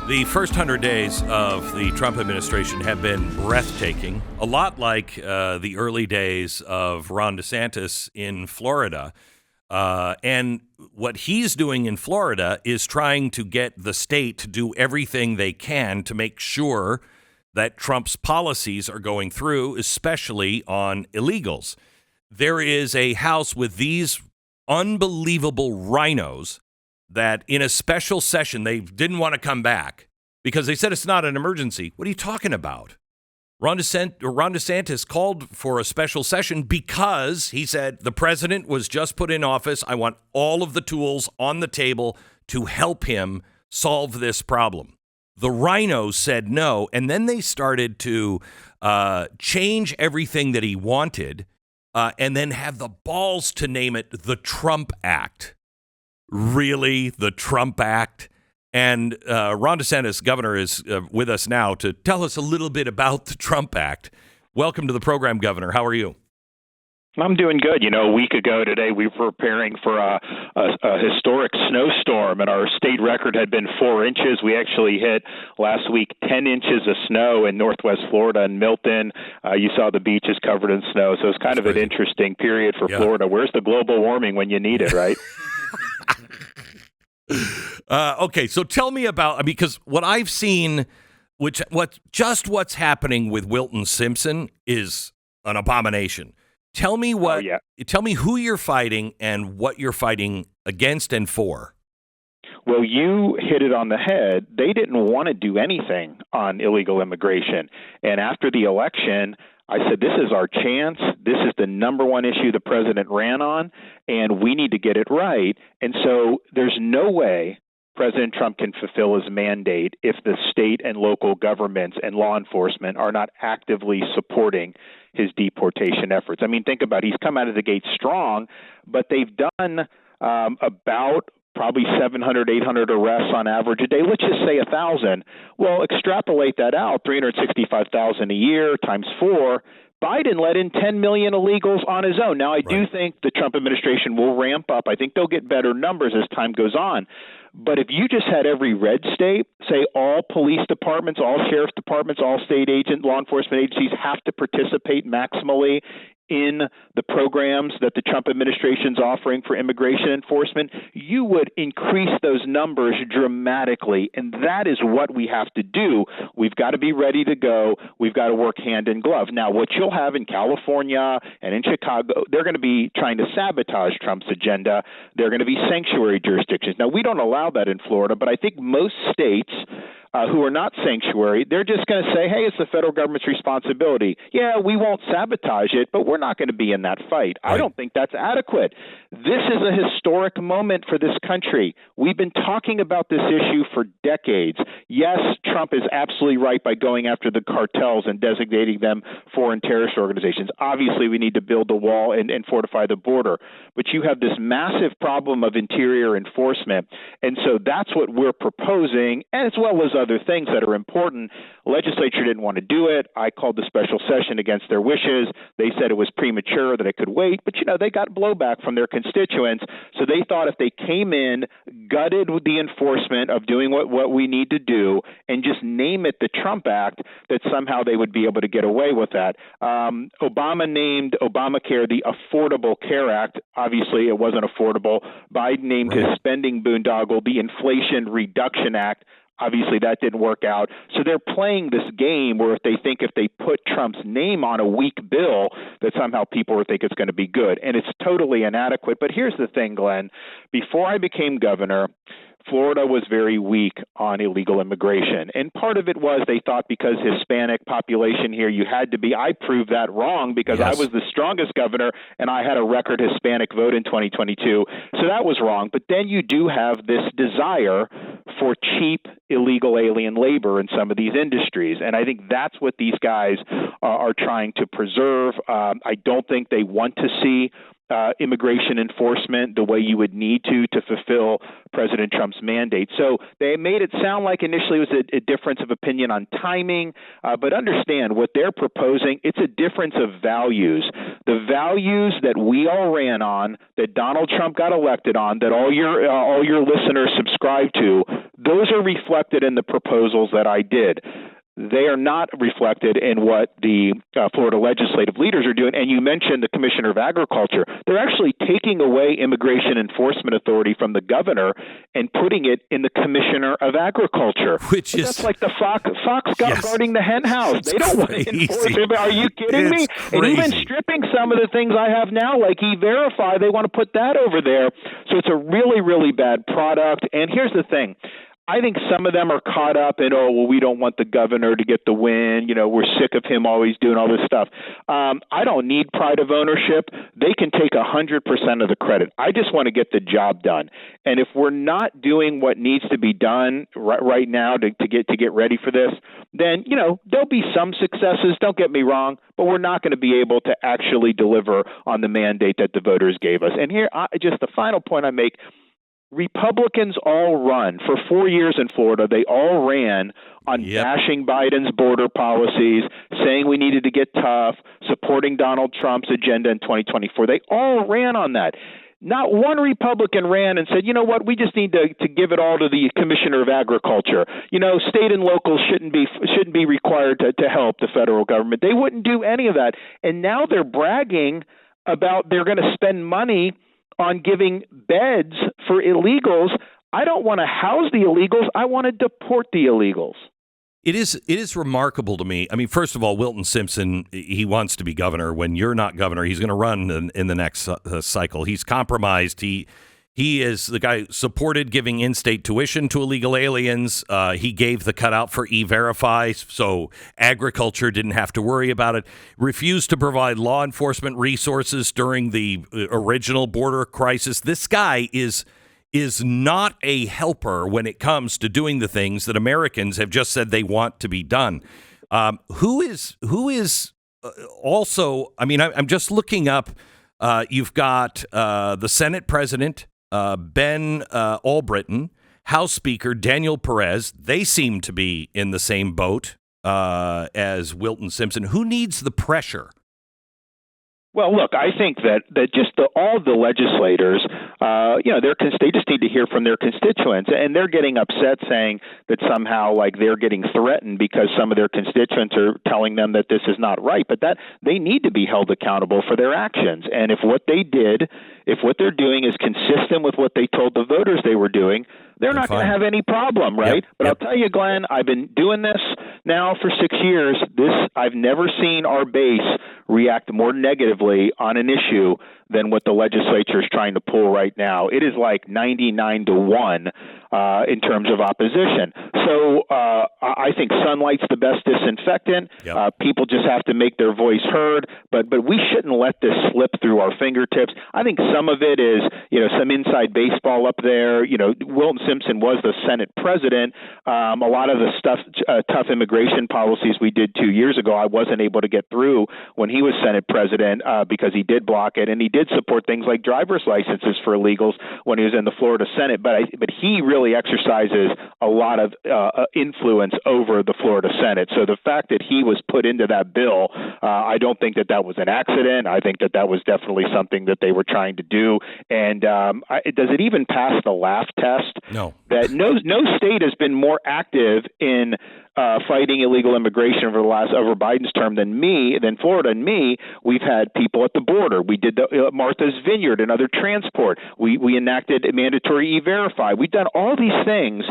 The first 100 days of the Trump administration have been breathtaking, a lot like the early days of Ron DeSantis in Florida. And what he's doing in Florida is trying to get the state to do everything they can to make sure that Trump's policies are going through, especially on illegals. There is a house with these unbelievable RINOs that in a special session, they didn't want to come back because they said it's not an emergency. What are you talking about? Ron DeSantis called for a special session because he said the president was just put in office. I want all of the tools on the table to help him solve this problem. The RINOs said no, and then they started to change everything that he wanted and then have the balls to name it the Trump Act. Really? The Trump Act? And Ron DeSantis, governor, is with us now to tell us a little bit about the Trump Act. Welcome to the program, Governor. How are you? I'm doing good. You know, a week ago today, we were preparing for a historic snowstorm, and our state record had been 4 inches. We actually hit last week 10 inches of snow in northwest Florida and Milton. You saw the beaches covered in snow. So it's kind of an interesting period for Florida. Where's the global warming when you need it, right? Okay, so tell me about, because what I've seen, what's happening with Wilton Simpson is an abomination. Tell me Tell me who you're fighting and what you're fighting against and for. Well, you hit it on the head. They didn't want to do anything on illegal immigration. And after the election, I said, this is our chance. This is the number one issue the president ran on, and we need to get it right. And so there's no way President Trump can fulfill his mandate if the state and local governments and law enforcement are not actively supporting his deportation efforts. I mean, think about it. He's come out of the gate strong, but they've done about probably 700, 800 arrests on average a day. Let's just say 1,000. Well, extrapolate that out, 365,000 a year times 4. Biden let in 10 million illegals on his own. Now, I do think the Trump administration will ramp up. I think they'll get better numbers as time goes on. But if you just had every red state, say all police departments, all sheriff's departments, all state agent, law enforcement agencies have to participate maximally in the programs that the Trump administration is offering for immigration enforcement, you would increase those numbers dramatically. And that is what we have to do. We've got to be ready to go. We've got to work hand in glove. Now, what you'll have in California and in Chicago, they're going to be trying to sabotage Trump's agenda. They're going to be sanctuary jurisdictions. Now, we don't allow that in Florida, but I think most states who are not sanctuary, they're just going to say, hey, it's the federal government's responsibility. Yeah, we won't sabotage it, but we're not going to be in that fight. Right. I don't think that's adequate. This is a historic moment for this country. We've been talking about this issue for decades. Yes, Trump is absolutely right by going after the cartels and designating them foreign terrorist organizations. Obviously, we need to build the wall and fortify the border. But you have this massive problem of interior enforcement. And so that's what we're proposing, as well as other things that are important. Legislature didn't want to do it. I called the special session against their wishes. They said it was premature, that it could wait. But, you know, they got blowback from their constituents. So they thought if they came in, gutted with the enforcement of doing what we need to do, and just name it the Trump Act, that somehow they would be able to get away with that. Obama named Obamacare the Affordable Care Act. Obviously, it wasn't affordable. Biden named his spending boondoggle the Inflation Reduction Act. Obviously, that didn't work out. So they're playing this game where they think if they put Trump's name on a weak bill, that somehow people will think it's going to be good. And it's totally inadequate. But here's the thing, Glenn. Before I became governor, Florida was very weak on illegal immigration. And part of it was they thought because Hispanic population here, you had to be. I proved that wrong because I was the strongest governor and I had a record Hispanic vote in 2022. So that was wrong. But then you do have this desire for cheap illegal alien labor in some of these industries. And I think that's what these guys are trying to preserve. I don't think they want to see immigration enforcement the way you would need to fulfill President Trump's mandate. So they made it sound like initially it was a difference of opinion on timing, but understand what they're proposing, it's a difference of values. The values that we all ran on, that Donald Trump got elected on, that all your listeners subscribe to, Those are reflected in the proposals that I did. They are not reflected in what the Florida legislative leaders are doing. And you mentioned the Commissioner of Agriculture. They're actually taking away immigration enforcement authority from the governor and putting it in the Commissioner of Agriculture. Which is that's like the fox guarding the hen house. They don't want to enforce it. Are you kidding me? Crazy. And even stripping some of the things I have now, like E-Verify, they want to put that over there. So it's a really, really bad product. And here's the thing. I think some of them are caught up in, we don't want the governor to get the win. We're sick of him always doing all this stuff. I don't need pride of ownership. They can take 100% of the credit. I just want to get the job done. And if we're not doing what needs to be done right now to get ready for this, then, there'll be some successes. Don't get me wrong, but we're not going to be able to actually deliver on the mandate that the voters gave us. And here, just the final point I make, Republicans all run for 4 years in Florida. They all ran on bashing Biden's border policies, saying we needed to get tough, supporting Donald Trump's agenda in 2024. They all ran on that. Not one Republican ran and said, you know what, we just need to give it all to the Commissioner of Agriculture. State and local shouldn't be required to help the federal government. They wouldn't do any of that. And now they're bragging about they're going to spend money on giving beds for illegals. I don't want to house the illegals. I want to deport the illegals. It is remarkable to me. I mean, first of all, Wilton Simpson, he wants to be governor. When you're not governor, he's going to run in the next cycle. He's compromised. He is the guy who supported giving in-state tuition to illegal aliens. He gave the cutout for E-Verify, so agriculture didn't have to worry about it. Refused to provide law enforcement resources during the original border crisis. This guy is not a helper when it comes to doing the things that Americans have just said they want to be done. Who is also? I mean, I'm just looking up. You've got the Senate President. Ben Albritton, House Speaker Daniel Perez, they seem to be in the same boat as Wilton Simpson. Who needs the pressure? Well, look, I think that just all the legislators, they just need to hear from their constituents, and they're getting upset saying that somehow like they're getting threatened because some of their constituents are telling them that this is not right, but that they need to be held accountable for their actions. And if what they're doing is consistent with what they told the voters they were doing, they're not going to have any problem, right? But I'll tell you, Glenn, I've been doing this now for 6 years. I've never seen our base react more negatively on an issue than what the legislature is trying to pull right now. It is like 99-1 in terms of opposition. So I think sunlight's the best disinfectant. People just have to make their voice heard, but we shouldn't let this slip through our fingertips. I think some of it is, some inside baseball up there. Wilton Simpson was the Senate president. A lot of the stuff, tough immigration policies we did 2 years ago, I wasn't able to get through when he was Senate president because he did block it, and he did support things like driver's licenses for illegals when he was in the Florida Senate. But he really exercises a lot of influence over the Florida Senate. So the fact that he was put into that bill, I don't think that was an accident. I think that was definitely something that they were trying to do. And does it even pass the laugh test? No. That no state has been more active in fighting illegal immigration over Biden's term than Florida and me. We've had people at the border. We did the Martha's Vineyard and other transport. We enacted mandatory E-Verify. We've done all these things.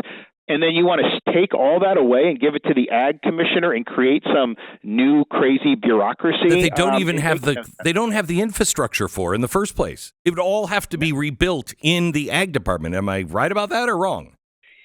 And then you want to take all that away and give it to the ag commissioner and create some new crazy bureaucracy that they don't even have they don't have the infrastructure for in the first place. It would all have to be rebuilt in the ag department. Am I right about that or wrong?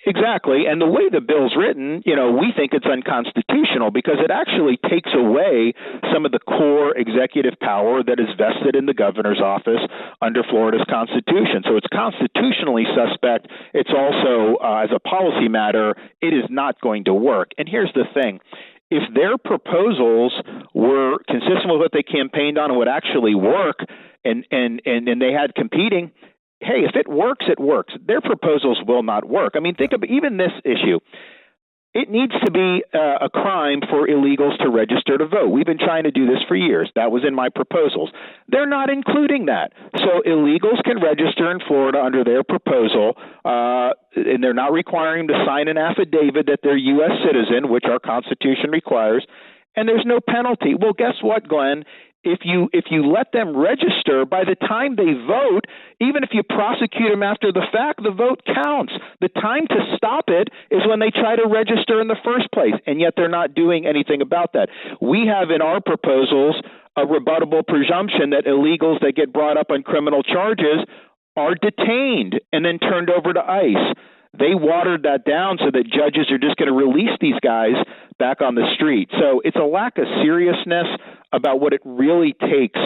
Exactly. And the way the bill's written, we think it's unconstitutional because it actually takes away some of the core executive power that is vested in the governor's office under Florida's constitution. So it's constitutionally suspect. It's also, as a policy matter, it is not going to work. And here's the thing. If their proposals were consistent with what they campaigned on and would actually work and they had competing, hey, if it works, it works. Their proposals will not work. I mean, think of even this issue. it needs to be a crime for illegals to register to vote. We've been trying to do this for years. That was in my proposals. They're not including that. So illegals can register in Florida under their proposal, and they're not requiring them to sign an affidavit that they're U.S. citizen, which our Constitution requires, and there's no penalty. Well, guess what, Glenn? If you let them register, by the time they vote, even if you prosecute them after the fact, the vote counts. The time to stop it is when they try to register in the first place, and yet they're not doing anything about that. We have in our proposals a rebuttable presumption that illegals that get brought up on criminal charges are detained and then turned over to ICE. They watered that down so that judges are just going to release these guys back on the street. So it's a lack of seriousness about what it really takes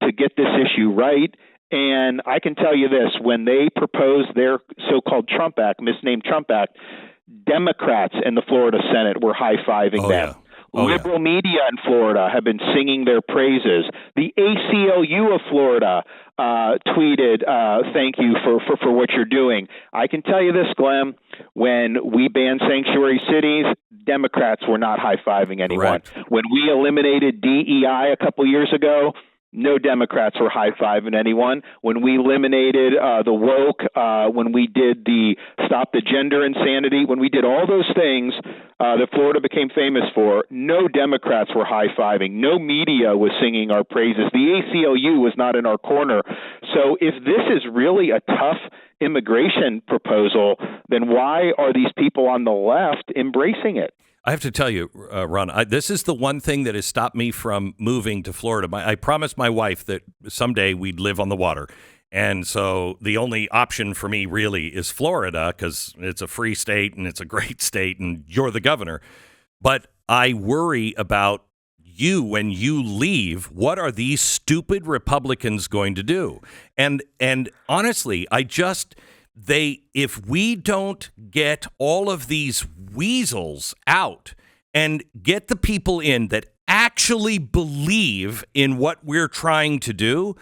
to get this issue right. And I can tell you this, when they proposed their so-called Trump Act, misnamed Trump Act, Democrats in the Florida Senate were high-fiving them. Liberal media in Florida have been singing their praises. The ACLU of Florida tweeted, thank you for what you're doing. I can tell you this, Glenn, when we banned sanctuary cities, Democrats were not high-fiving anyone. Correct. When we eliminated DEI a couple years ago, no Democrats were high-fiving anyone. When we eliminated the woke, when we did the stop the gender insanity, when we did all those things that Florida became famous for, no Democrats were high-fiving. No media was singing our praises. The ACLU was not in our corner. So if this is really a tough immigration proposal, then why are these people on the left embracing it? I have to tell you, Ron, this is the one thing that has stopped me from moving to Florida. I promised my wife that someday we'd live on the water. And so the only option for me really is Florida because it's a free state and it's a great state and you're the governor. But I worry about you when you leave. What are these stupid Republicans going to do? And honestly, if we don't get all of these weasels out and get the people in that actually believe in what we're trying to do,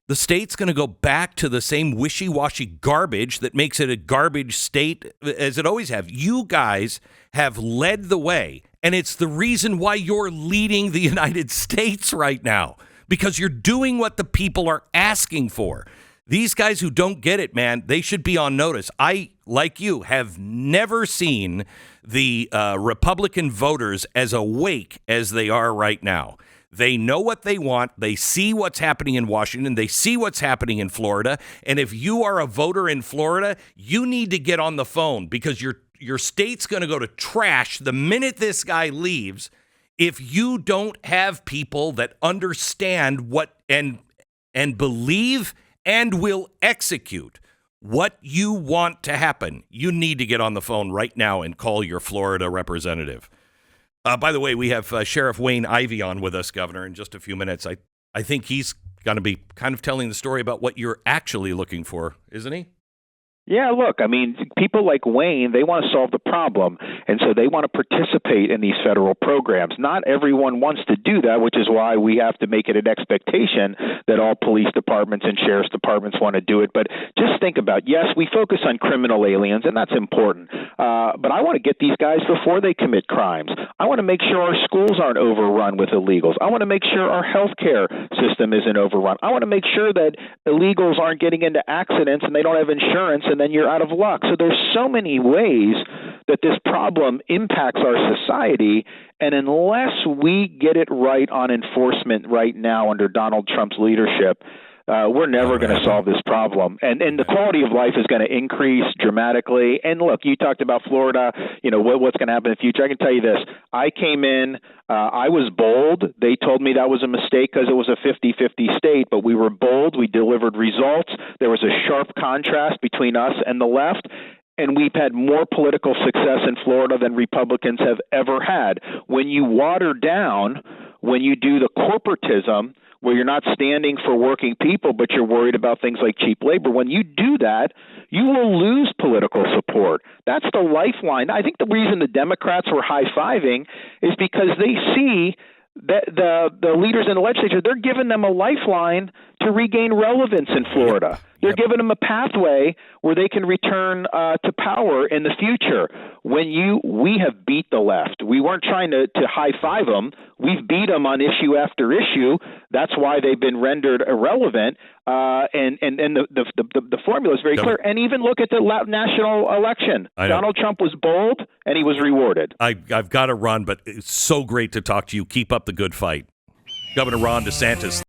the state's going to go back to the same wishy-washy garbage that makes it a garbage state as it always have. You guys have led the way, and it's the reason why you're leading the United States right now, because you're doing what the people are asking for. These guys who don't get it, man, they should be on notice. I, like you, have never seen the Republican voters as awake as they are right now. They know what they want. They see what's happening in Washington. They see what's happening in Florida. And if you are a voter in Florida, you need to get on the phone because your state's going to go to trash the minute this guy leaves if you don't have people that understand what and believe and will execute what you want to happen. You need to get on the phone right now and call your Florida representative. By the way, we have Sheriff Wayne Ivey on with us, Governor, in just a few minutes. I think he's going to be kind of telling the story about what you're actually looking for, isn't he? Yeah, look, I mean, people like Wayne, they want to solve the problem, and so they want to participate in these federal programs. Not everyone wants to do that, which is why we have to make it an expectation that all police departments and sheriff's departments want to do it. But just think about, yes, we focus on criminal aliens, and that's important, but I want to get these guys before they commit crimes. I want to make sure our schools aren't overrun with illegals. I want to make sure our healthcare system isn't overrun. I want to make sure that illegals aren't getting into accidents and they don't have insurance and then you're out of luck. So there's so many ways that this problem impacts our society, and unless we get it right on enforcement right now under Donald Trump's leadership, we're never going to solve this problem. And the quality of life is going to increase dramatically. And look, you talked about Florida, what's going to happen in the future. I can tell you this. I came in, I was bold. They told me that was a mistake because it was a 50-50 state, but we were bold. We delivered results. There was a sharp contrast between us and the left. And we've had more political success in Florida than Republicans have ever had. When you water down, when you do the corporatism, where you're not standing for working people, but you're worried about things like cheap labor, when you do that, you will lose political support. That's the lifeline. I think the reason the Democrats were high-fiving is because they see that the leaders in the legislature, they're giving them a lifeline to regain relevance in Florida. They're giving them a pathway where they can return to power in the future. We have beat the left. We weren't trying to high-five them. We've beat them on issue after issue. That's why they've been rendered irrelevant. And the formula is very clear. And even look at the national election. Donald Trump was bold, and he was rewarded. I've got to run, but it's so great to talk to you. Keep up the good fight. Governor Ron DeSantis.